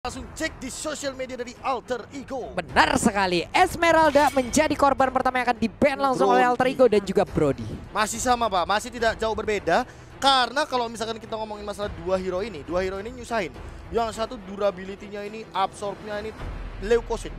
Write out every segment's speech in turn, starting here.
Langsung cek di sosial media dari Alter Ego. Benar sekali, Esmeralda menjadi korban pertama yang akan di-ban langsung oleh Alter Ego dan juga Brody. Masih sama Pak, masih tidak jauh berbeda. Karena kalau misalkan kita ngomongin masalah dua hero ini nyusahin. Yang satu durability-nya ini, absorb-nya ini leukosit.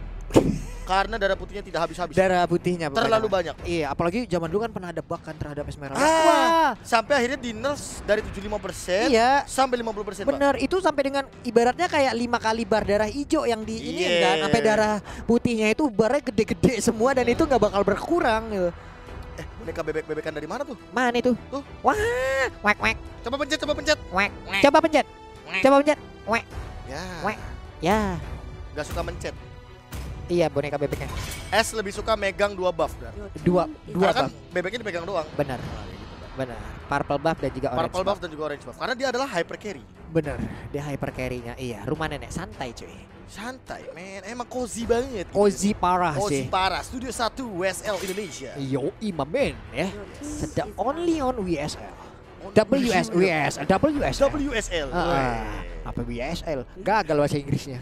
Karena darah putihnya tidak habis-habis. Darah putihnya terlalu banyak. Iya, apalagi zaman dulu kan pernah ada bug kan terhadap Esmeralda. Wah, sampai akhirnya di nerf dari 75% iya, sampai 50%. Bener, Pak. Itu sampai dengan ibaratnya kayak 5 kali bar darah hijau yang di ini kan, sampai darah putihnya itu barnya gede-gede semua dan itu nggak bakal berkurang gitu. Boneka bebek-bebekan dari mana tuh? Mana itu? Tuh. Wah, wek wek. Coba pencet, coba pencet. Wek. Coba pencet. Coba pencet. Wek. Ya. Wek. Ya. Gak suka mencet. Iya, boneka bebeknya. S lebih suka megang 2 buff berarti. Dua Karena kan buff. bebeknya dipegang doang. Benar. Nah, gitu, Pak. Benar. Purple buff dan juga orange Purple buff dan juga orange buff. Karena dia adalah hyper carry. Bener, dia hyper carry-nya. Iya, rumah nenek santai cuy. Santai, men. Emang cozy banget. Cozy parah Cozy sih. parah. Studio 1 WSL Indonesia. Yo, imamen ya. Sedang only on WSL. WSL. WSL. Apa WSL? Gagal bahasa Inggrisnya.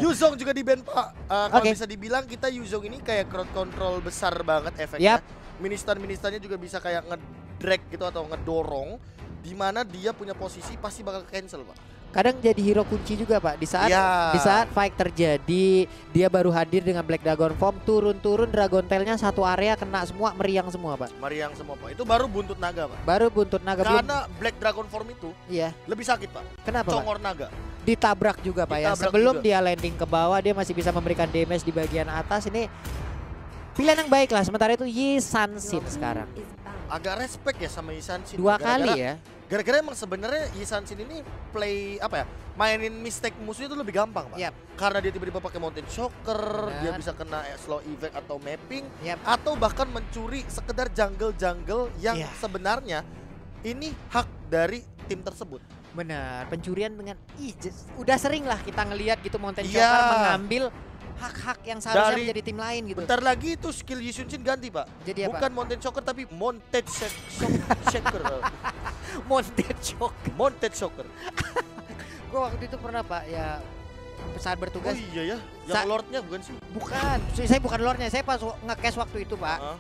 Yuzong juga di ban Pak. Kalau Oke. bisa dibilang kita Yuzong ini kayak crowd control besar banget efeknya. Yap. Ministan-ministannya juga bisa kayak ngedrag gitu atau ngedorong. Dimana dia punya posisi pasti bakal cancel Pak. Kadang jadi hero kunci juga Pak. Di saat fight terjadi, dia baru hadir dengan Black Dragon Form, turun Dragon Tail-nya satu area kena semua, meriang semua Pak. Meriang semua Pak. Itu baru buntut naga Pak. Baru buntut naga Karena Black Dragon Form itu iya. lebih sakit Pak. Kenapa Pak? Congor naga. Ditabrak juga Pak ya. Ditabrak Sebelum juga. dia landing ke bawah, dia masih bisa memberikan damage di bagian atas. Ini pilihan yang baik lah. Sementara itu Yi Sansin sekarang Agak respect ya sama Yisansin. 2 kali ya. Gara-gara emang sebenarnya Yisansin ini play apa ya? Mainin mistake musuhnya itu lebih gampang Pak. Yap. Karena dia tiba-tiba pakai Mountain Shocker, Benar. dia bisa kena slow effect atau mapping, Yap. atau bahkan mencuri sekedar jungle-jungle yang Iya. sebenarnya ini hak dari tim tersebut. Benar, pencurian dengan udah sering lah kita ngelihat gitu Mountain Iya. Shocker mengambil hak-hak yang seharusnya Dari- menjadi tim lain gitu. Bentar lagi itu skill Yisunsin ganti Pak. Jadi apa? Bukan Mountain Shocker tapi Mountain Shocker. Mountain Shocker. Mountain Shocker. Gue waktu itu pernah Pak ya saat Oh bertugas. iya ya, yang Lordnya bukan sih? Bukan, saya bukan lordnya, saya pas nge-cash waktu itu Pak. Hah?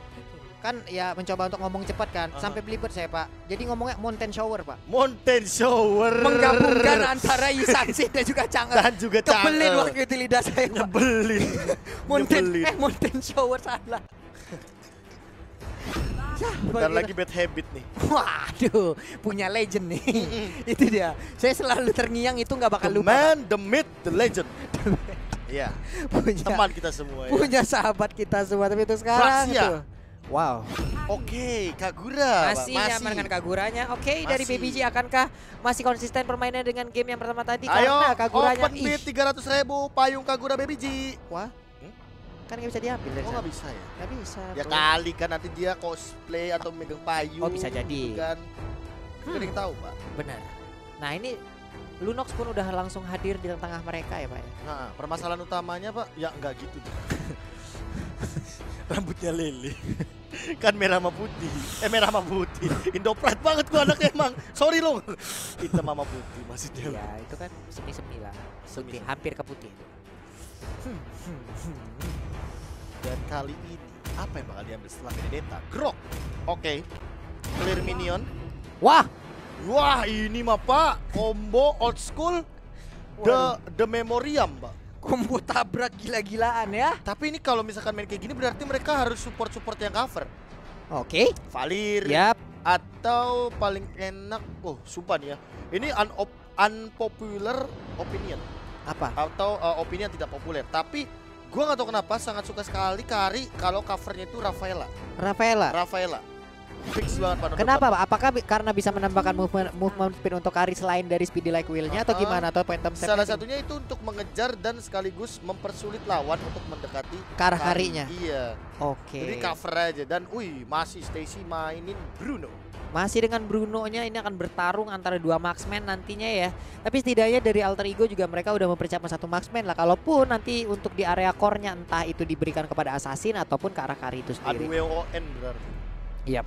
Kan ya mencoba untuk ngomong cepat kan, sampai belibet saya Pak. Jadi ngomongnya Mountain Shower Pak. Mountain Shower. Menggabungkan antara Yisansin dan juga Chang'e. dan juga Kebelin Chang'e. waktu itu lidah saya Pak. Nyebelin. Nyebelin. Mountain Shower salah. Ya, Bentar begitu. lagi bad habit nih. Waduh, punya legend nih. Itu dia. Saya selalu terngiang itu nggak bakal The lupa. man, the myth, the legend. Iya, Punya, teman kita semua ya. punya sahabat kita semua tapi itu sekarang Praxia. itu. Wow. Oke, Kagura. Pak. Masih nyaman dengan Kaguranya. Oke, dari Masih. PBG akankah masih konsisten permainannya dengan game yang pertama tadi? Ayo, Karena Kaguranya open bid 300.000 payung Kagura Baby G. Wah, kan nggak bisa diambil dari Oh sana. nggak bisa ya? Nggak bisa. Ya bro. kali kan nanti dia cosplay atau megang payung. Oh, bisa jadi. gitu kan. Kita ada yang tahu Pak. Benar. Nah ini Lunox pun udah langsung hadir di tengah mereka ya Pak ya. Nah, permasalahan utamanya Pak, ya nggak gitu. Rambutnya lele. Kan merah sama putih. Merah sama putih. Indo-Pride banget gua anaknya emang. Sorry loh. Hitam sama putih maksudnya. Ya itu kan semi-semi lah. Putih, Semi-semi. hampir ke putih. Dan kali ini apa yang bakal diambil setelah Benedetta? Grok. Oke. Clear minion. Wah, Wah, ini mah Pak, combo old school the memoriam, Pak. combo tabrak gila-gilaan ya. Tapi ini kalau misalkan main kayak gini berarti mereka harus support yang cover. Oke. Valir Yap. atau paling enak, oh sumpah nih ya. Ini unpopular opinion Apa? atau opini yang tidak populer. Tapi gua nggak tahu kenapa sangat suka sekali Kari kalau covernya itu Rafaela. Rafaela. Fix banget Pak. Kenapa Pak? Apakah karena bisa menambahkan movement speed untuk Kari selain dari speedy like wheel-nya atau gimana? Atau phantom step? Salah satunya itu untuk mengejar dan sekaligus mempersulit lawan untuk mendekati Ke arah Karinya? Iya. Oke. Jadi cover aja dan masih Stacy mainin Bruno. Masih dengan Bruno-nya ini akan bertarung antara dua marksman nantinya ya. Tapi setidaknya dari Alter Ego juga mereka udah mempersiapkan satu marksman lah. Kalaupun nanti untuk di area core-nya entah itu diberikan kepada assassin ataupun ke arah Kari itu Adu sendiri. WON berarti. Yap.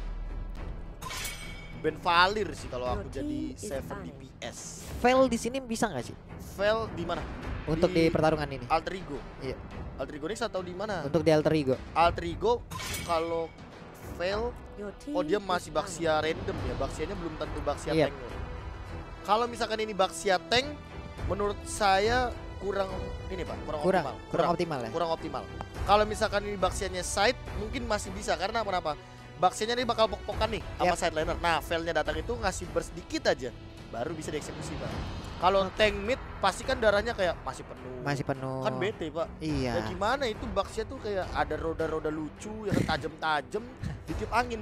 Ben Valir sih kalau aku jadi 7 DPS. Fail di sini bisa nggak sih? Fail di mana? Untuk di pertarungan ini. Alter Ego. Iya. Alter Ego Nix atau di mana? Untuk di alter ego. Alter Ego kalau fail, oh dia masih Baxia random ya. Baxianya belum tentu Baxia Iya. tank. Kalau misalkan ini Baxia tank, menurut saya kurang ini Pak, Kurang optimal ya. kurang optimal. Kalau misalkan ini Baxianya side, mungkin masih bisa karena kenapa? Baxianya ini bakal pok-pokan nih sama Yap. side laner. Nah, failnya datang itu ngasih burst dikit aja, baru bisa dieksekusi Pak. Kalau tank mid pasti kan darahnya kayak masih penuh. Masih penuh. Kan bete Pak. Ya Iya. gimana itu Baxia tuh kayak ada roda-roda lucu yang tajam-tajam ditiup angin.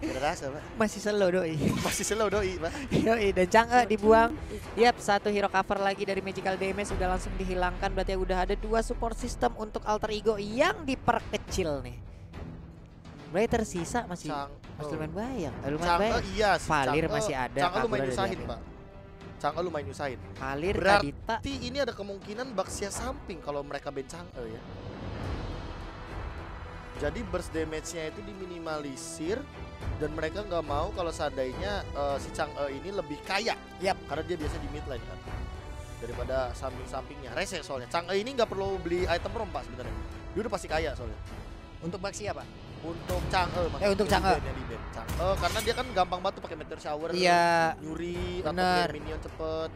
Ada rasa Pak. Masih slow doi. Masih slow doi Pak. Yoi, dan Chang'e dibuang. Yap, satu hero cover lagi dari Magical Damage sudah langsung dihilangkan. Berarti udah ada 2 support system untuk alter ego yang diperkecil nih. Berarti tersisa masih lumayan bayang. Lumayan bayang. Iya sih. Valir masih ada. Chang'e lumayan Kabur ada nyusahin di Pak. Chang'e lumayan nyusahin. Valir, Berarti Kadita. ini ada kemungkinan Baxia samping kalau mereka ban Chang'e ya. Jadi burst damage-nya itu diminimalisir dan mereka nggak mau kalau seandainya si Chang'e ini lebih kaya. Yap. Karena dia biasa di mid lane kan. Daripada samping-sampingnya. Rese soalnya. Chang'e ini nggak perlu beli item rom Pak sebenarnya. Dia udah pasti kaya soalnya. Untuk Baxia Pak? Untuk Chang'e untuk Chang'e. Chang'e karena dia kan gampang banget tuh pakai meteor shower. Iya. Nyuri atau Bener. clear minion cepet.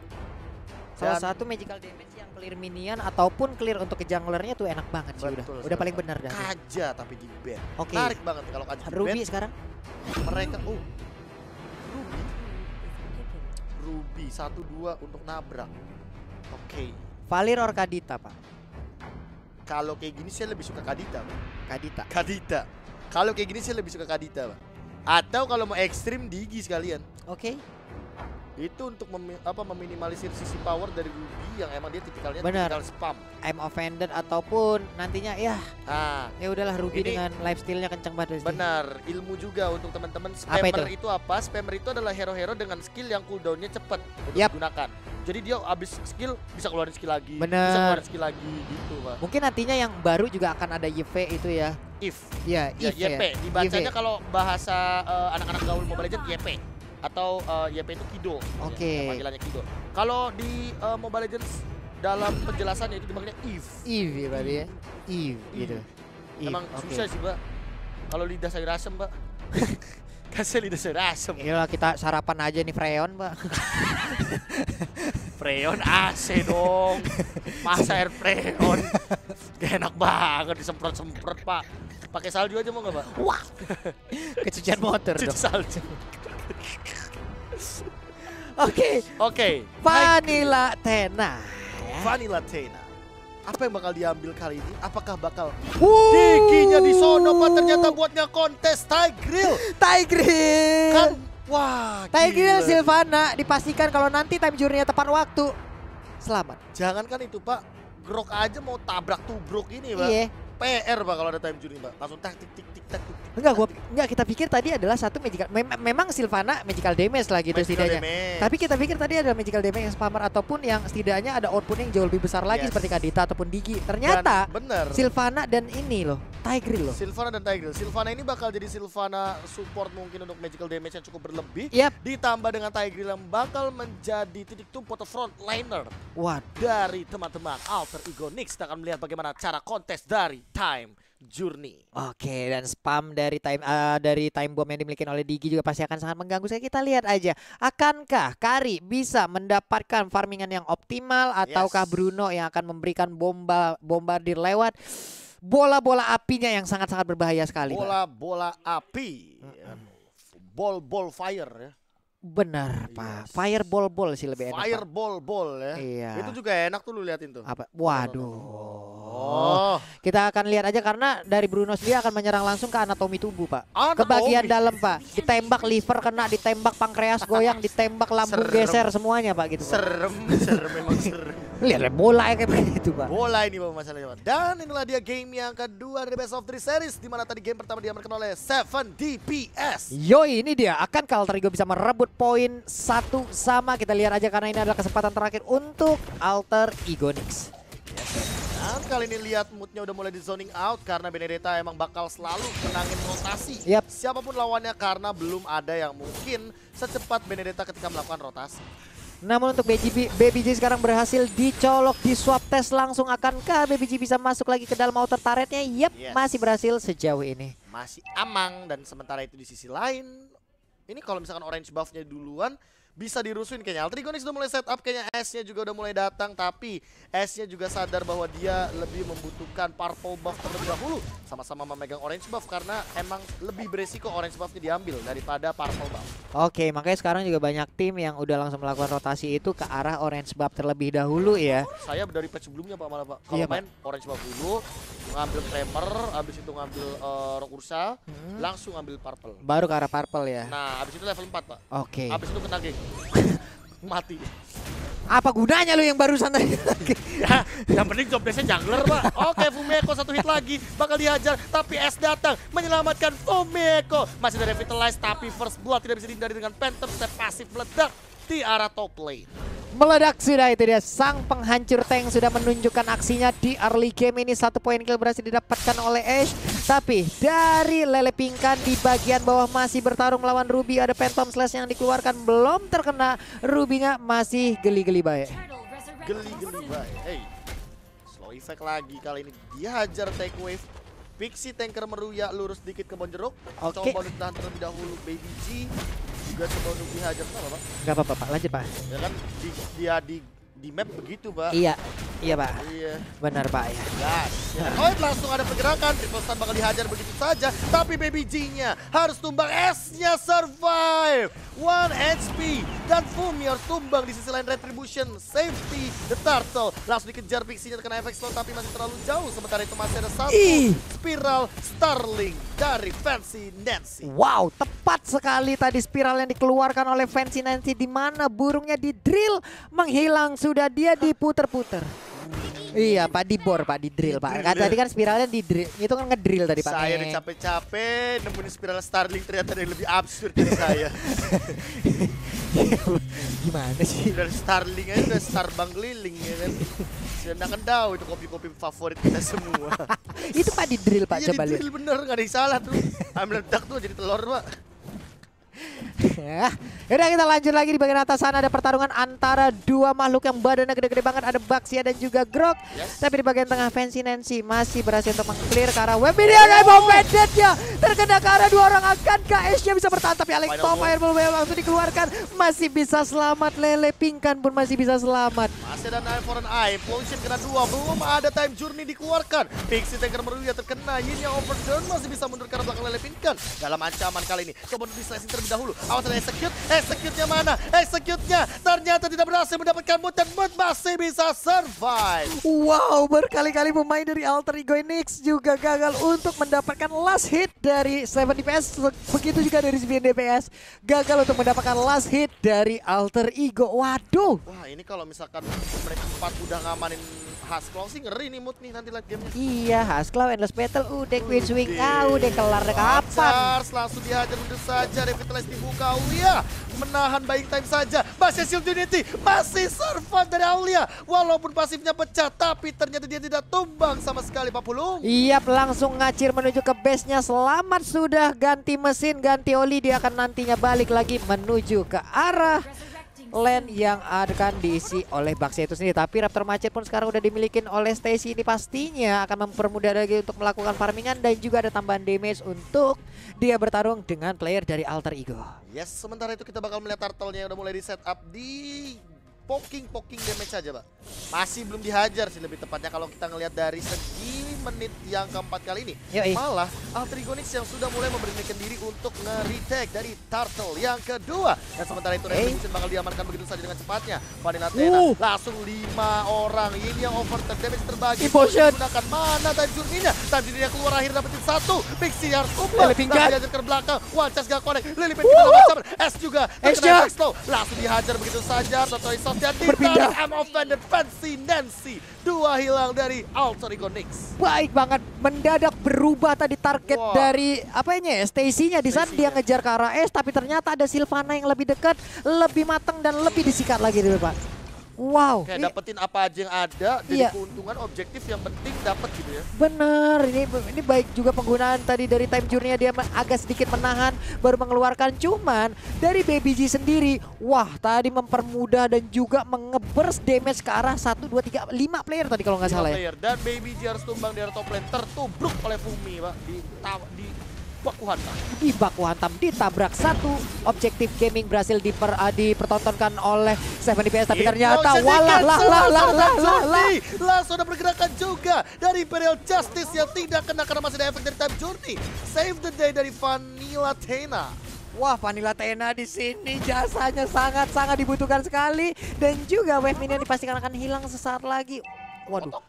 Salah Dan- satu magical damage yang clear minion ataupun clear untuk ke junglernya tuh enak banget sih Betul udah sekali, paling Pak. benar dah. Kaja tapi di ban. Oke. Menarik banget kalau Kaja di Ruby ban. sekarang Mereka Ruby 1-2 untuk nabrak. Oke. Valir or Kadita Pak? Kalau kayak gini saya lebih suka Kadita, Pak. Kadita. Kadita. Kalau kayak gini saya lebih suka Kadita, Pak. Atau kalau mau ekstrim Digi sekalian. Oke. Itu untuk meminimalisir sisi power dari Ruby yang emang dia tipikalnya Benar. tipikal spam. I'm offended ataupun nantinya ya Nah, udahlah Ruby Ini- dengan lifestealnya kenceng banget. benar. Ilmu juga untuk teman-teman. Apa Spammer itu apa? Spammer itu adalah hero-hero dengan skill yang cooldownnya cepat untuk Yap. digunakan. Jadi dia abis skill bisa keluarin skill lagi, Benar. bisa keluarin skill lagi gitu, Pak. Mungkin nantinya yang baru juga akan ada YV itu ya. If Iya, ya, if ya. YP dibacanya YV. kalau bahasa anak-anak gaul Mobile Legends YP atau YP itu Kido. Oke. Ya, panggilannya Kido. Kalau di Mobile Legends dalam penjelasannya itu dipanggilnya if. Eve ya berarti ya. Eve gitu. Eve, Emang oke. susah sih, Pak. Kalau lidah sayur asem, Pak. Kasih lidah sayur asem. Iyalah kita sarapan aja nih Freon, Pak. Freon AC dong. Masa air Freon. Gak enak banget disemprot-semprot, Pak. Pakai salju aja mau nggak, Pak? Wah. Kecucian motor Cuci dong. salju. Oke. Oke. Vanilla Tena. Vanilla Tena. Apa yang bakal diambil kali ini? Apakah bakal Wuh. Diginya di sono, Pak? Ternyata buatnya kontes Tigreal. Tigreal. Kan wah, Tigreal gila. Sylvana dipastikan kalau nanti time journey-nya tepat waktu. Selamat. Jangankan itu, Pak. Grok aja mau tabrak tubruk ini, Pak. Iya. PR, Pak, kalau ada time journey, Pak. Langsung tak tik tik tik tak tik. Enggak, kita pikir tadi adalah satu magical. Memang Sylvana magical damage lah gitu Magical setidaknya. damage. Tapi kita pikir tadi ada magical damage yang spammer ataupun yang setidaknya ada output yang jauh lebih besar lagi Yes. seperti Kadita ataupun Digi. Ternyata Dan bener. Sylvana dan ini loh, Tigreal loh. Sylvana dan Tigreal. Sylvana ini bakal jadi Sylvana support mungkin untuk magical damage yang cukup berlebih. Yap. Ditambah dengan Tigreal yang bakal menjadi titik tumpu atau frontliner Waduh. dari teman-teman Alter Ego Nix. Kita akan melihat bagaimana cara kontes dari Time Journey. Oke, dan spam dari time bomb yang dimiliki oleh Digi juga pasti akan sangat mengganggu. Saya kita lihat aja, akankah Kari bisa mendapatkan farmingan yang optimal ataukah Yes. Bruno yang akan memberikan bombardir lewat bola-bola apinya yang sangat-sangat berbahaya sekali, Pak. Bola-bola api. Ball fire ya. Benar, Pak. Yes. Fireball sih lebih enak, Pak. Fireball ya. Iya. Itu juga enak tuh lu liatin tuh. Apa? Waduh. Oh. Kita akan lihat aja karena dari Bruno sendiri akan menyerang langsung ke anatomi tubuh, Pak. Ke Anatomi. bagian dalam, Pak. Ditembak liver kena, ditembak pankreas goyang, ditembak lambung Serem. geser semuanya, Pak gitu, Pak. Serem memang serem. Lihat bola kayak begitu, Pak. Bola ini Pak masalahnya, Pak. Dan inilah dia game yang kedua dari Best of 3 Series, di mana tadi game pertama diamankan oleh 7 DPS. Yoi, ini dia. Akankah Alter Ego bisa merebut poin 1 sama? Kita lihat aja karena ini adalah kesempatan terakhir untuk Alter Ego Nix. Dan kali ini lihat moodnya udah mulai di zoning out karena Benedetta emang bakal selalu menangin rotasi. Yap. Siapapun lawannya karena belum ada yang mungkin secepat Benedetta ketika melakukan rotasi. Namun untuk Baby G sekarang berhasil dicolok di swap test langsung. Akankah Baby G bisa masuk lagi ke dalam outer turretnya? Yep, Yes. masih berhasil sejauh ini. Masih amang dan sementara itu di sisi lain. Ini kalau misalkan orange buff-nya duluan bisa dirusuin kayaknya. Altrigonix udah mulai setup, kayaknya S-nya juga udah mulai datang. Tapi S-nya juga sadar bahwa dia lebih membutuhkan purple buff terlebih dahulu. Sama-sama memegang orange buff karena emang lebih beresiko orange buff-nya diambil daripada purple buff. Oke, makanya sekarang juga banyak tim yang udah langsung melakukan rotasi itu ke arah orange buff terlebih dahulu ya. Saya dari patch sebelumnya Pak malah Pak. Kalau Iya, Pak. main orange buff dulu, ngambil Tremor, habis itu ngambil Rock Ursa, langsung ngambil purple. Baru ke arah purple ya. Nah, habis itu level 4 Pak. Oke. Habis itu kena geng. Mati. Apa gunanya lu yang barusan tadi? Ya, yang penting job desknya jungler Pak. Oke, Fumeko satu hit lagi bakal dihajar, tapi S datang menyelamatkan Fumeko. Masih ada revitalize tapi first blood tidak bisa dihindari dengan Phantom Step pasif meledak di arah top lane. Meledak sudah, itu dia sang penghancur tank sudah menunjukkan aksinya di early game ini. 1 poin kill berhasil didapatkan oleh Ashe. Tapi dari Lele Pingkan di bagian bawah masih bertarung melawan Ruby. Ada Phantom Slash yang dikeluarkan, belum terkena. Ruby-nya masih geli-geli baik. Geli-geli baik. Hey, slow effect lagi kali ini dihajar take wave. Pixie tanker meruya lurus dikit ke Bonjeruk. Oke. Coba ditahan terlebih dahulu Baby G. Juga coba untuk dihajar, kenapa Pak? Gak apa-apa Pak, lanjut Pak. Ya kan dia di map begitu Pak. Iya, iya Pak. Iya. Benar Pak ya. Gas. Ya. Oh, langsung ada pergerakan. Triple stun bakal dihajar begitu saja. Tapi Baby G-nya harus tumbang. S-nya survive. 1 HP. Dan Fumi harus tumbang di sisi lain. Retribution. Safety. The Turtle. Langsung dikejar Pixie-nya terkena efek slow. Tapi masih terlalu jauh. Sementara itu masih ada satu spiral Starling dari Fancy Nancy. Wow, tepat sekali tadi spiral yang dikeluarkan oleh Fancy Nancy, di mana burungnya di drill menghilang, sudah dia diputer-puter. Iya Pak, di bor Pak, di drill Pak. Kan tadi kan spiralnya di drill, itu kan ngedrill tadi Pak. Saya udah capek-capek nemuin spiral Starling, ternyata ada yang lebih absurd dari saya. Gimana sih? Spiral Starling aja udah starbang keliling ya kan. Sedangkan tahu itu kopi-kopi favorit kita semua. Itu Pak di drill Pak, Iya coba di lihat. drill bener, gak ada yang salah tuh. Ambil ledak tuh jadi telur Pak. Ya, yaudah kita lanjut lagi. Di bagian atas sana ada pertarungan antara dua makhluk yang badannya gede-gede banget. Ada Baxia dan juga Grok. Yes. Tapi di bagian tengah Fancy Nancy masih berhasil untuk meng-clear ke arah Webidia. Rainbow Bandit-nya terkena ke arah dua orang. Akankah Ace-nya bisa bertahan? Tapi Alex Tom Fireball Wave langsung dikeluarkan. Masih bisa selamat. Lele Pingkan pun masih bisa selamat. Masih ada Eye for an Eye, Potion kena 2, belum ada Time Journey dikeluarkan. Pixie tanker meruya terkena, Yin yang overturn masih bisa mundur ke arah belakang Lele Pingkan. Dalam ancaman kali ini, coba untuk di-slashing terlebih dahulu. Awas ada execute-nya mana? Execute-nya ternyata tidak berhasil mendapatkan mood dan mood masih bisa survive. Wow, berkali-kali pemain dari Alter Ego Nix juga gagal untuk mendapatkan last hit dari 7 DPS. Begitu juga dari 9 DPS. Gagal untuk mendapatkan last hit dari Alter Ego. Waduh. Wah ini kalau misalkan mereka 4 udah ngamanin Haskell sih ngeri nih mood nih nanti lihat gamenya. Iya, Haskell Endless Battle udah Queen Swing udah kelar kapan? Charles langsung dihajar mundur saja, Revitalize dibuka Aulia menahan buying time saja. Masih Shield Unity, masih survive dari Aulia walaupun pasifnya pecah, tapi ternyata dia tidak tumbang sama sekali Pak Pulung. Iya, langsung ngacir menuju ke base-nya. Selamat sudah ganti mesin, ganti oli. Dia akan nantinya balik lagi menuju ke arah lane yang akan diisi oleh Baxia itu sendiri. Tapi Raptor Macet pun sekarang udah dimiliki oleh Stacy. Ini pastinya akan mempermudah lagi untuk melakukan farmingan dan juga ada tambahan damage untuk dia bertarung dengan player dari Alter Ego. Yes, sementara itu kita bakal melihat turtle-nya yang udah mulai di setup di poking damage saja Pak. Masih belum dihajar sih lebih tepatnya kalau kita ngelihat dari segi menit yang keempat kali ini. Yoi. Malah Alter Ego Nix yang sudah mulai memberanikan diri untuk nge-retake dari turtle yang kedua. Dan sementara itu Retribution bakal diamankan begitu saja dengan cepatnya. Vanilla Athena langsung 5 orang. Ini yang overtime damage terbagi. Emotion. Gunakan mana Time Journey-nya. Time Journey-nya keluar akhirnya dapetin 1. Pixie harus tumbang. Lele Pingkan. Langsung dihajar ke belakang. One chance gak connect. Lily Pingkan macam S juga. Terkena efek slow. Langsung dihajar begitu saja. Toto Isos dan Berpindah. M offended Fancy Nancy. 2 hilang dari Alter Ego Nix. Baik banget, mendadak berubah tadi target dari apanya ya, Stacy-nya. Di sana dia ngejar ke arah S, tapi ternyata ada Sylvana yang lebih dekat, lebih matang dan lebih disikat lagi dulu Pak. Wow. Kayak dapetin apa aja yang ada, Iya. jadi keuntungan objektif yang penting dapat gitu ya. Bener, ini baik juga penggunaan tadi dari time journey-nya, dia agak sedikit menahan baru mengeluarkan, cuman dari Baby G sendiri, wah tadi mempermudah dan juga mengeburst damage ke arah 1, 2, 3, 5 player tadi kalau nggak 5 salah ya. player. Dan Baby G harus tumbang di area top lane, tertubruk oleh Fumi Pak di baku hantam. Di baku hantam ditabrak satu, objektif gaming berhasil dipertontonkan oleh 7 DPS, tapi ternyata walah langsung ada pergerakan juga dari Imperial Justice yang tidak kena karena masih ada efek dari time journey. Save the day dari Vanilla Tena. Wah, Vanilla Tena di sini jasanya sangat-sangat dibutuhkan sekali, dan juga wave minion dipastikan akan hilang sesaat lagi. Waduh,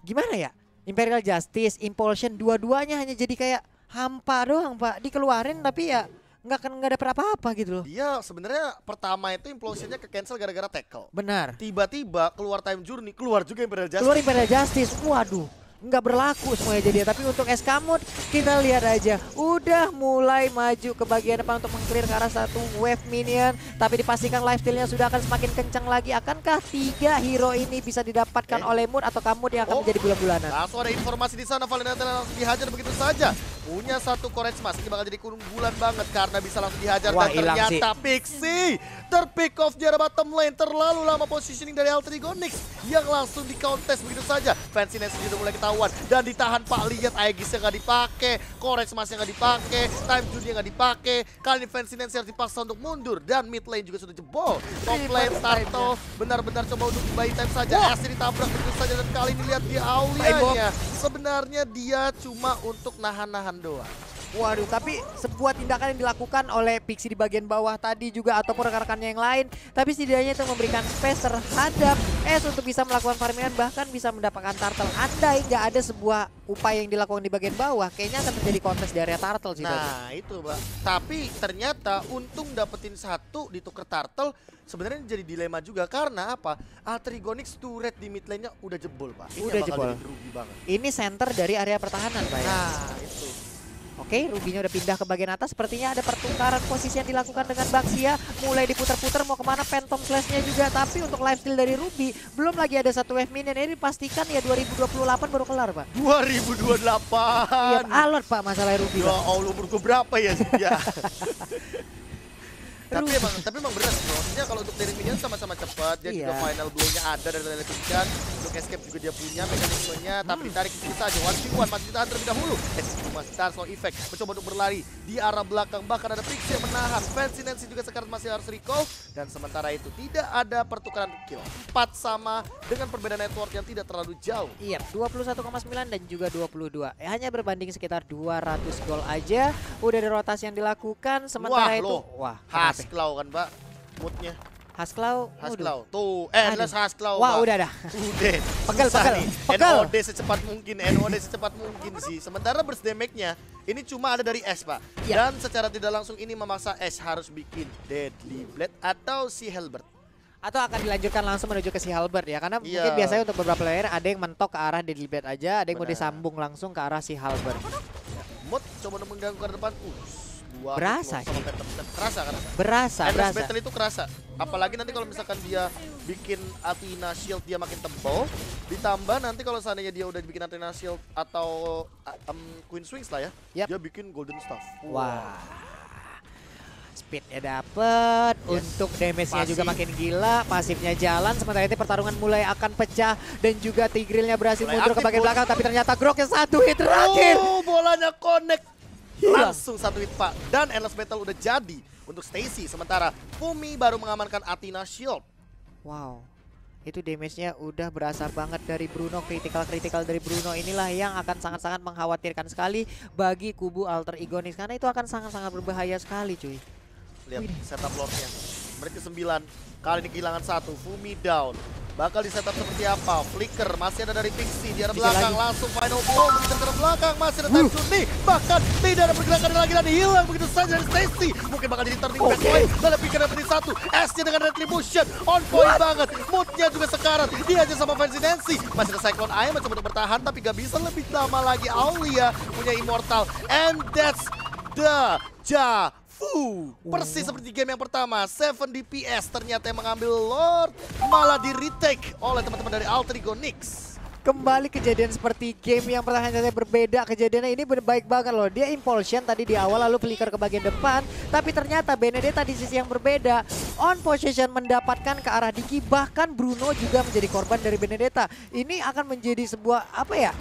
gimana ya? Imperial Justice, Impulsion, dua-duanya hanya jadi kayak hampa doang Pak, dikeluarin tapi ya nggak ada apa-apa gitu loh. Dia sebenarnya pertama itu implosionnya ke cancel gara-gara tackle. Benar. Tiba-tiba keluar time journey, keluar juga Imperial Justice. Keluar Imperial Justice, waduh. Nggak berlaku semuanya jadi. Tapi untuk Eskamut kita lihat aja udah mulai maju ke bagian depan untuk meng-clear ke arah satu wave minion, tapi dipastikan lifesteal-nya sudah akan semakin kencang lagi. Akankah 3 hero ini bisa didapatkan oleh Mood atau Kamut yang akan menjadi bulan-bulanan? Langsung ada informasi di sana, Vanilla Tena langsung dihajar begitu saja. Punya satu Courage Mask, ini bakal jadi bulan banget karena bisa langsung dihajar. Wah, dan ternyata Pixie terpick off di arah bottom lane. Terlalu lama positioning dari Alter Ego Nyx yang langsung di contest begitu saja. Fancy Nancy sudah mulai ketahuan dan ditahan Pak. Lihat Aegis yang nggak dipakai, Courage Mask yang nggak dipakai, Time Journey yang nggak dipakai. Kali ini Fancy Nancy harus dipaksa untuk mundur dan mid lane juga sudah jebol. Top lane Turtle benar-benar coba untuk buy time saja. Asli ditabrak begitu saja dan kali ini lihat dia Aulia-nya. Sebenarnya dia cuma untuk nahan-nahan doang. Waduh, tapi sebuah tindakan yang dilakukan oleh Pixie di bagian bawah tadi juga ataupun rekan-rekannya yang lain, tapi setidaknya itu memberikan space terhadap untuk bisa melakukan farmingan, bahkan bisa mendapatkan turtle. Andai nggak ada sebuah upaya yang dilakukan di bagian bawah, kayaknya akan terjadi kontes di area turtle sih. Nah itu Mbak, tapi ternyata untung dapetin satu ditukar turtle. Sebenarnya jadi dilema juga karena apa? Alter Ego Nyx turret di mid lane-nya udah jebol Pak. Ini Udah bakal jebol. jadi rugi banget. Ini center dari area pertahanan Pak ya. Nah itu. Oke, Ruby-nya udah pindah ke bagian atas. Sepertinya ada pertukaran posisi yang dilakukan dengan Baxia. Mulai diputar-putar mau kemana, Phantom Slash-nya juga. Tapi untuk lifesteal dari Ruby, belum lagi ada satu wave minion. Ini dipastikan ya 2028 baru kelar Pak. 2028. Iya, alot Pak masalah Ruby Ya Pak. Allah, umur gue berapa ya? Ya. tapi emang bener sih, maksudnya kalau untuk dari minion sama-sama cepat, dia juga Iya. final blow-nya ada dari Lele Pinchan, untuk escape juga dia punya mekanismenya, tapi ditarik ke sini saja. 1v1 masih ditahan terlebih dahulu. Masih ditahan slow effect, mencoba untuk berlari di arah belakang, bahkan ada Pixie yang menahan. Fancy Nancy juga sekarang masih harus recall, dan sementara itu tidak ada pertukaran kill. 4 sama dengan perbedaan network yang tidak terlalu jauh. Iya, 21,9 dan juga 22. Hanya berbanding sekitar 200 gol aja. Udah ada rotasi yang dilakukan. Sementara itu, wah, Hasklau kan Pak, moodnya. Hasklau. Hasklau, tuh, Aduh. endless Hasklau Wah, Pak. udah dah. Udah, Pegel, susah pegel, nih. pegel. NOD secepat mungkin, NOD secepat mungkin sih. Sementara burst damage-nya ini cuma ada dari S Pak. Ya. Dan secara tidak langsung ini memaksa S harus bikin Deadly Blade atau si Halberd. Atau akan dilanjutkan langsung menuju ke si Halberd ya. Karena Iya. mungkin biasanya untuk beberapa player ada yang mentok ke arah Deadly Blade aja, ada yang mau Benar. disambung langsung ke arah si Halberd. Mood coba untuk mengganggu ke depan. Dua Berasa hit loss sama Phantom Step. Kerasa kan? Berasa, Endless berasa. Battle itu kerasa. Apalagi nanti kalau misalkan dia bikin Athena Shield dia makin tebal. Ditambah nanti kalau seandainya dia udah bikin Athena Shield atau Queen Swings lah ya. Yap. Dia bikin Golden Staff. Wah. Speednya dapet, Yes. untuk damage-nya juga Pasif. makin gila, pasifnya jalan, sementara itu pertarungan mulai akan pecah dan juga Tigreal-nya berhasil Mulai mundur ke aktif, bagian Bos. belakang, tapi ternyata Groknya satu hit terakhir. Oh, bolanya connect. Hilang. Langsung satu hit Pak. Dan Endless Battle udah jadi untuk Stacy. Sementara Fumi baru mengamankan Athena Shield. Wow, itu damage-nya udah berasa banget dari Bruno, critical dari Bruno inilah yang akan sangat-sangat mengkhawatirkan sekali bagi kubu Alter Ego Nyx, karena itu akan sangat-sangat berbahaya sekali cuy. Lihat setup lordnya. Menit ke-9. Kali ini kehilangan satu. Fumi down. Bakal di setup seperti apa? Flicker masih ada dari Pixie di arah Bisa belakang. lagi. Langsung final blow begitu ke arah belakang. Masih ada time journey. Bahkan tidak ada pergerakan lagi dan hilang begitu saja dari Stacy. Mungkin bakal jadi turning back point. Lalu Picker dapetin satu. S-nya dengan retribution. On point banget. Moodnya juga sekarat. Dia aja sama Fancy Nancy. Masih ada Cyclone Eye mencoba untuk bertahan. Tapi gak bisa lebih lama lagi. Aulia punya Immortal. And that's the Persis seperti game yang pertama, 7 DPS ternyata yang mengambil Lord malah di retake oleh teman-teman dari Alter Ego Nyx. Kembali kejadian seperti game yang pertama saja berbeda. Kejadiannya ini baik banget loh. Dia impulsion tadi di awal lalu flicker ke bagian depan. Tapi ternyata Benedetta di sisi yang berbeda. On possession mendapatkan ke arah Diki. Bahkan Bruno juga menjadi korban dari Benedetta. Ini akan menjadi sebuah apa ya?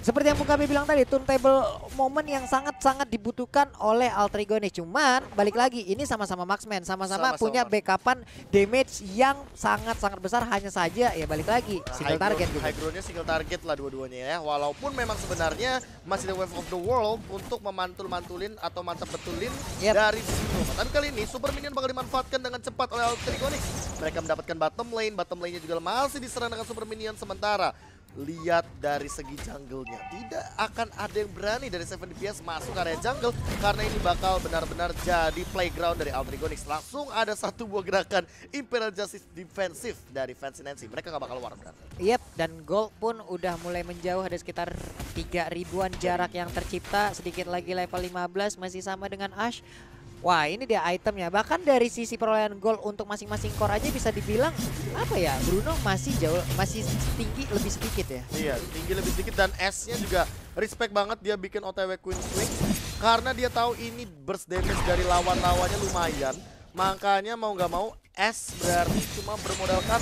Seperti yang Bung Kabi bilang tadi, turntable moment yang sangat-sangat dibutuhkan oleh Alter Ego nih. Cuman balik lagi, ini sama-sama marksman, sama-sama punya backupan damage yang sangat-sangat besar. Hanya saja ya balik lagi, single target gitu. High groundnya single target lah dua-duanya ya. Walaupun memang sebenarnya masih ada Wave of the World untuk memantul-mantulin atau mantap betulin dari sini. Tapi kali ini Super Minion bakal dimanfaatkan dengan cepat oleh Alter Ego Nyx. Mereka mendapatkan bottom lane-nya juga masih diserang dengan Super Minion sementara. Lihat dari segi jungle-nya, tidak akan ada yang berani dari 7 DPS masuk area jungle karena ini bakal benar-benar jadi playground dari Alter Ego Nyx. Langsung ada satu buah gerakan Imperial Justice defensif dari Fancy Nancy. Mereka nggak bakal war berarti. Yep, dan gold pun udah mulai menjauh, ada sekitar 3.000-an jarak yang tercipta. Sedikit lagi level 15 masih sama dengan Ash. Wah, ini dia itemnya. Bahkan dari sisi perolehan gold untuk masing-masing core aja bisa dibilang apa ya, Bruno masih jauh, masih tinggi lebih sedikit ya. Iya, tinggi lebih sedikit dan S-nya juga respect banget dia bikin OTW Queen Swing karena dia tahu ini burst damage dari lawan-lawannya lumayan. Makanya mau nggak mau S berarti cuma bermodalkan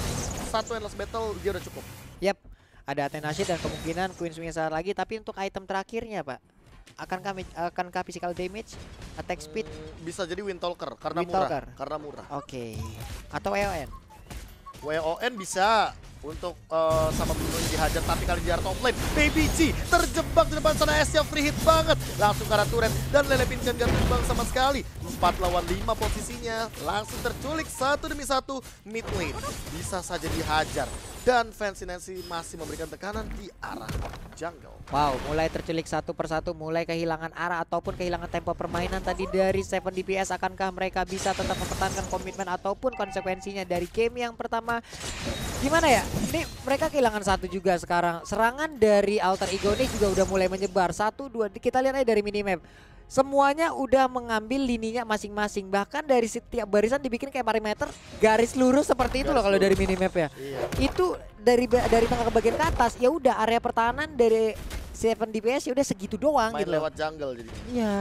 satu endless battle dia udah cukup. Yap, ada Athena Shield dan kemungkinan Queen Swing saat lagi. Tapi untuk item terakhirnya Pak, akankah physical damage, attack speed? Bisa jadi Windtalker karena Windtalker. murah. Karena murah. Oke. Atau WON? WON bisa untuk sama Bruno yang dihajar, tapi kali di top lane Baby G terjebak di depan sana. S yang free hit banget langsung ke arah turret dan Lele Pinchan gak tumbang sama sekali. 4 lawan 5 posisinya langsung terculik satu demi satu mid lane. Bisa saja dihajar dan Fancy Nancy masih memberikan tekanan di arah jungle. Wow, mulai terculik satu persatu, mulai kehilangan arah ataupun kehilangan tempo permainan tadi dari 7 DPS. Akankah mereka bisa tetap mempertahankan komitmen ataupun konsekuensinya dari game yang pertama? Gimana ya? Ini mereka kehilangan satu juga sekarang. Serangan dari Alter Ego ini juga udah mulai menyebar. 1, 2, kita lihat aja dari minimap. Semuanya udah mengambil lininya masing-masing. Bahkan dari setiap barisan dibikin kayak perimeter garis lurus seperti itu loh kalau dari minimap ya. Iya. Itu dari tengah ke bagian ke atas ya udah area pertahanan dari 7 DPS ya udah segitu doang Main gitu lewat jungle jadi. Iya.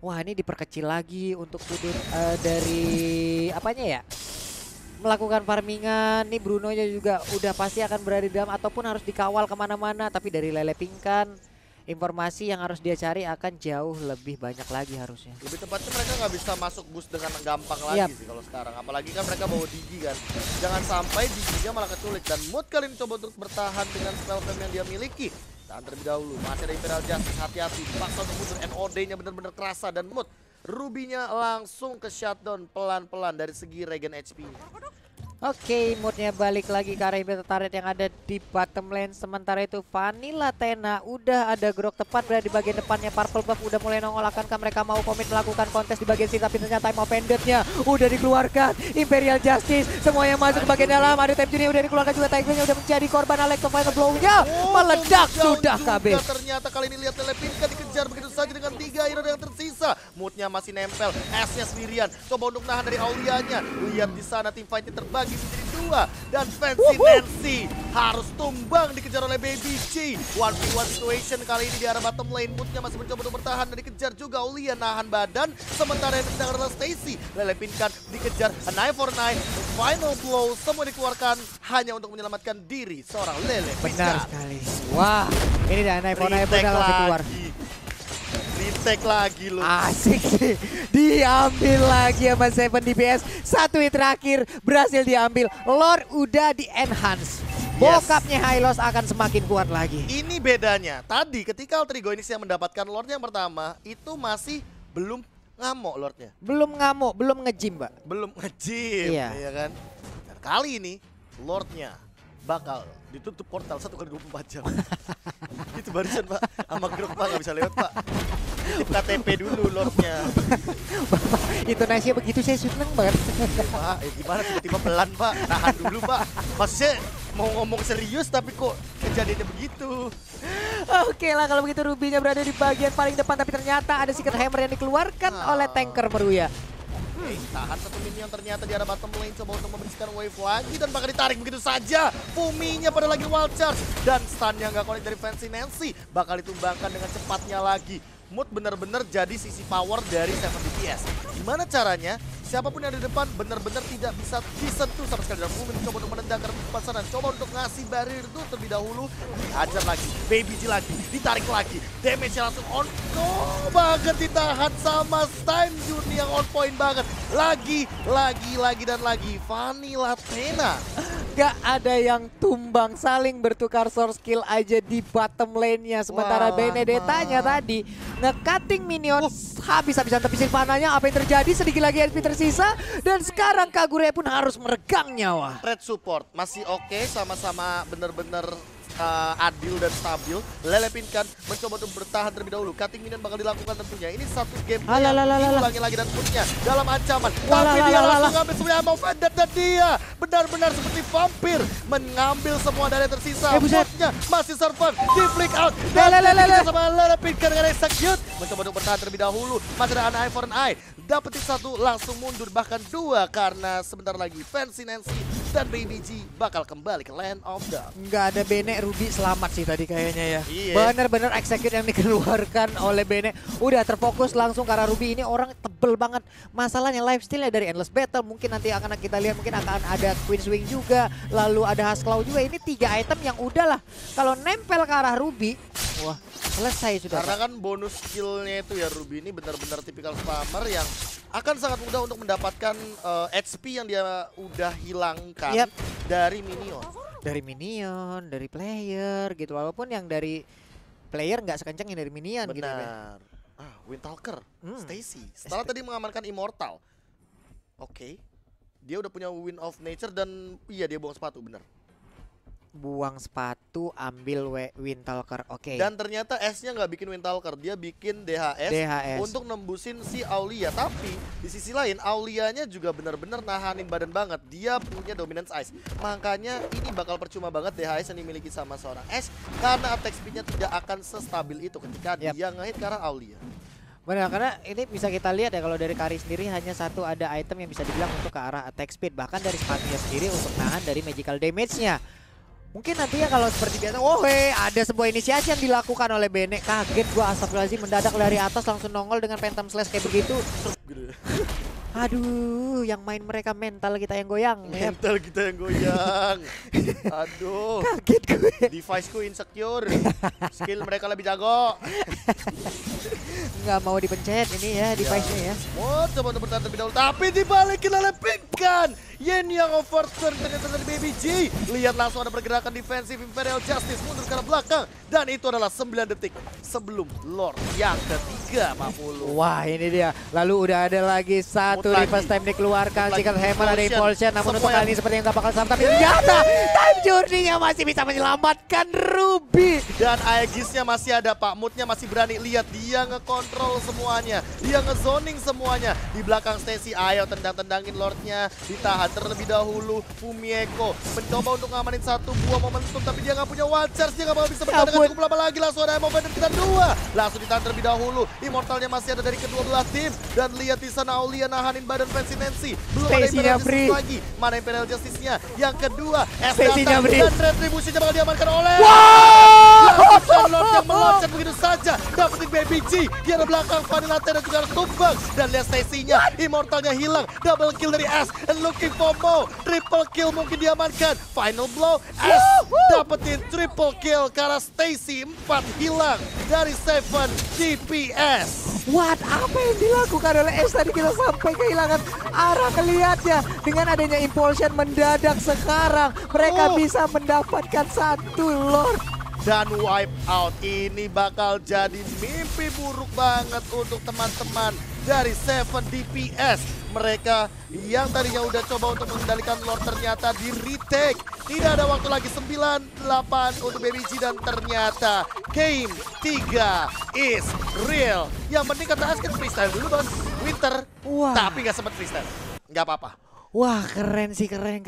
Wah, ini diperkecil lagi untuk sudut dari apanya ya? Melakukan farmingan. Nih Bruno nya juga udah pasti akan berada di dalam ataupun harus dikawal kemana-mana. Tapi dari Lele Pingkan, informasi yang harus dia cari akan jauh lebih banyak lagi harusnya. Lebih tepatnya mereka nggak bisa masuk boost dengan gampang lagi sih kalau sekarang. Apalagi kan mereka bawa Digi kan. Jangan sampai Diginya malah keculik. Dan Mood kali ini coba untuk bertahan dengan spell fam yang dia miliki. Tahan terlebih dahulu, masih ada Imperial Justice, hati-hati. Dipaksa untuk mundur, NOD-nya benar-benar kerasa. Dan Mood, Ruby-nya langsung ke shutdown pelan-pelan dari segi regen HP-nya. Oke, moodnya balik lagi ke arah Imperial Turret yang ada di bottom lane. Sementara itu Vanilla Athena udah ada grok tepat berada di bagian depannya. Purple Buff udah mulai nongol. Akankah mereka mau komit melakukan kontes di bagian sini? Tapi ternyata time of ended-nya udah dikeluarkan. Imperial Justice semuanya masuk ke bagian dalam. Ada Time Junior udah dikeluarkan juga. Tigernya udah menjadi korban. Alex final blow-nya meledak sudah KB. Ternyata kali ini lihat Lele Pingkan dikejar begitu saja dengan 3 hero yang tersisa. Moodnya masih nempel. S-nya sendirian. Coba untuk nahan dari Aulianya. Lihat di sana tim fight-nya terbagi menjadi 2 dan Fancy Nancy harus tumbang dikejar oleh Baby G. 1v1 situation kali ini di arah bottom lane. Moodnya masih mencoba untuk bertahan dan dikejar juga. Aulia nahan badan sementara yang sedang adalah Stacy. Lele Pingkan dikejar, a 9 for 9 final blow semua dikeluarkan hanya untuk menyelamatkan diri seorang Lele Pingkan. Benar sekali. Wah, ini dah 9 for 9 udah langsung keluar. Retake lagi loh. Asik sih. Diambil lagi sama 7 DPS. Satu hit terakhir berhasil diambil. Lord udah di enhance. Bokapnya Hylos akan semakin kuat lagi. Ini bedanya. Tadi ketika Alter Ego Nyx yang mendapatkan Lordnya yang pertama itu masih belum ngamuk Lordnya. Belum ngamuk, belum nge-gym, Mbak. Belum nge-gym, Iya. ya kan? Dan kali ini Lordnya bakal ditutup portal 1x24 jam. Itu barisan Pak, sama grup Pak nggak bisa lewat Pak. Titip KTP dulu Lordnya. Itu nasinya begitu saya seneng banget. Pak, gimana tiba-tiba pelan Pak, tahan dulu Pak. Maksudnya mau ngomong serius tapi kok kejadiannya begitu. Oke lah kalau begitu Ruby-nya berada di bagian paling depan, tapi ternyata ada Secret Hammer yang dikeluarkan oleh tanker Meruya. Tahan satu minion ternyata di arah bottom lane, coba untuk membersihkan wave lagi dan bakal ditarik begitu saja. Fuminya pada lagi wild charge dan stun-nya nggak connect dari Fancy Nancy, bakal ditumbangkan dengan cepatnya lagi. Mood benar-benar jadi sisi power dari 7 DPS. Gimana caranya? Siapapun yang ada di depan benar-benar tidak bisa disentuh sama sekali. Dan Fumi mencoba untuk menendang karena pasaran, coba untuk ngasih barrier itu terlebih dahulu. Dihajar lagi, Baby G lagi, ditarik lagi. Damage-nya langsung on banget, ditahan sama Time Juni yang on point banget. Lagi dan lagi. Vanilla Athena. Gak ada yang tumbang, saling bertukar source skill aja di bottom lane-nya. Sementara Benedetta-nya tadi nge-cutting minion, habis-habisan tepisin panahnya. Apa yang terjadi? Sedikit lagi HP tersisa dan sekarang Kagure pun harus meregang nyawa. Red support masih oke, sama-sama bener-bener adil dan stabil. Lelepinkan mencoba untuk bertahan terlebih dahulu. Cutting minion bakal dilakukan tentunya. Ini satu game yang diulangi lagi dan punya dalam ancaman. Tapi dia langsung ngambil semua ammo Vendetta dan dia benar-benar seperti vampir mengambil semua dari tersisa. Botnya masih survive di flick out. Dan sama Lelepinkan dengan execute. Mencoba untuk bertahan terlebih dahulu. Masih ada an eye for an eye. Dapetin satu, langsung mundur bahkan dua karena sebentar lagi Fancy Nancy dan Baby G bakal kembali ke Land of Dawn. Nggak ada Bene, Ruby selamat sih tadi kayaknya ya. Iya. Bener-bener execute yang dikeluarkan oleh Bene. Udah terfokus langsung karena Ruby ini orang tebel banget. Masalahnya lifesteal-nya dari Endless Battle. Mungkin nanti akan kita lihat, mungkin akan ada Queen's Wing juga. Lalu ada Husklow juga. Ini 3 item yang udahlah. Kalau nempel ke arah Ruby, wah selesai sudah. Karena kan bonus skillnya itu ya, Ruby ini benar-benar tipikal spammer yang akan sangat mudah untuk mendapatkan HP yang dia udah hilangkan dari minion. Dari minion, dari player gitu. Walaupun yang dari player nggak sekencang yang dari minion. Benar. Gitu. Windtalker, Stacy. Setelah tadi mengamankan Immortal. Oke. Dia udah punya Wind of Nature dan iya dia buang sepatu, benar. Buang sepatu, ambil Windtalker, oke. Dan ternyata S-nya nggak bikin Windtalker, dia bikin DHS untuk nembusin si Aulia. Tapi di sisi lain Aulianya juga benar-benar nahanin badan banget. Dia punya Dominance Ice. Makanya ini bakal percuma banget DHS yang dimiliki sama seorang S karena attack speed-nya tidak akan sestabil itu ketika dia nge-hit ke arah Aulia. Benar, karena ini bisa kita lihat ya kalau dari Kari sendiri hanya satu ada item yang bisa dibilang untuk ke arah attack speed. Bahkan dari sepatunya sendiri untuk nahan dari magical damage-nya. Mungkin nantinya kalau seperti biasa, ada sebuah inisiasi yang dilakukan oleh Bene. Kaget gua, astagfirullahaladzim, mendadak dari atas langsung nongol dengan Phantom Slash kayak begitu. Aduh, yang main mereka mental kita yang goyang. Mental kita yang goyang. Aduh. Kaget gue. Device-ku insecure. Skill mereka lebih jago. Nggak mau dipencet ini ya device-nya ya. Coba untuk bertahan terlebih dahulu. Tapi dibalikin oleh Pinkan. Yen yang overturn ternyata dari Baby G. Lihat langsung ada pergerakan defensif Imperial Justice mundur ke arah belakang. Dan itu adalah 9 detik sebelum Lord yang ketiga, Pak Pulu. Wah ini dia. Lalu udah ada lagi satu reverse time dikeluarkan. Secret Hammer ada Impulsion. Namun untuk kali ini seperti yang gak bakal sama. Tapi ternyata Time Journey-nya masih bisa menyelamatkan Ruby. Dan Aegis-nya masih ada, Pak. Moodnya masih berani. Lihat dia ngekontrol semuanya. Dia ngezoning semuanya. Di belakang Stacy, ayo tendang-tendangin Lord-nya. Ditahan terlebih dahulu. Fumieko mencoba untuk ngamanin satu buah momentum. Tapi dia nggak punya wild charge. Dia nggak bakal bisa bertahan dengan cukup lama lagi. Langsung ada Emo Vendor kita 2. Langsung ditahan terlebih dahulu. Immortalnya masih ada dari kedua belah tim. Dan lihat di sana Aulia nahanin badan Fancy Nancy. Belum ada Imperial Justice lagi. Mana Imperial Justice-nya? Yang kedua, S datang dan retribusinya bakal diamankan oleh Lord yang meloncat begitu saja. Dapetin Baby G. Di arah belakang Vanilla Athena juga harus tumbang. Dan lihat Stacy-nya. Immortalnya hilang. Double kill dari S. And looking for more. Triple kill mungkin diamankan. Final blow. S dapetin triple kill karena Stacy 4 hilang dari 7 DPS. What? Apa yang dilakukan oleh S tadi, kita sampai kehilangan arah kelihatnya. Dengan adanya Impulsion mendadak sekarang mereka bisa mendapatkan satu Lord. Dan wipe out ini bakal jadi mimpi buruk banget untuk teman-teman dari 7 DPS. Mereka yang tadinya udah coba untuk mengendalikan Lord ternyata di retake. Tidak ada waktu lagi, 9-8 untuk Baby G dan ternyata game 3 is real. Yang penting kata Asken freestyle dulu bos, Winter. Tapi gak sempat freestyle, gak apa-apa. Wah keren sih, keren.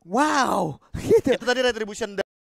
Wow. Gitu. Itu tadi retribution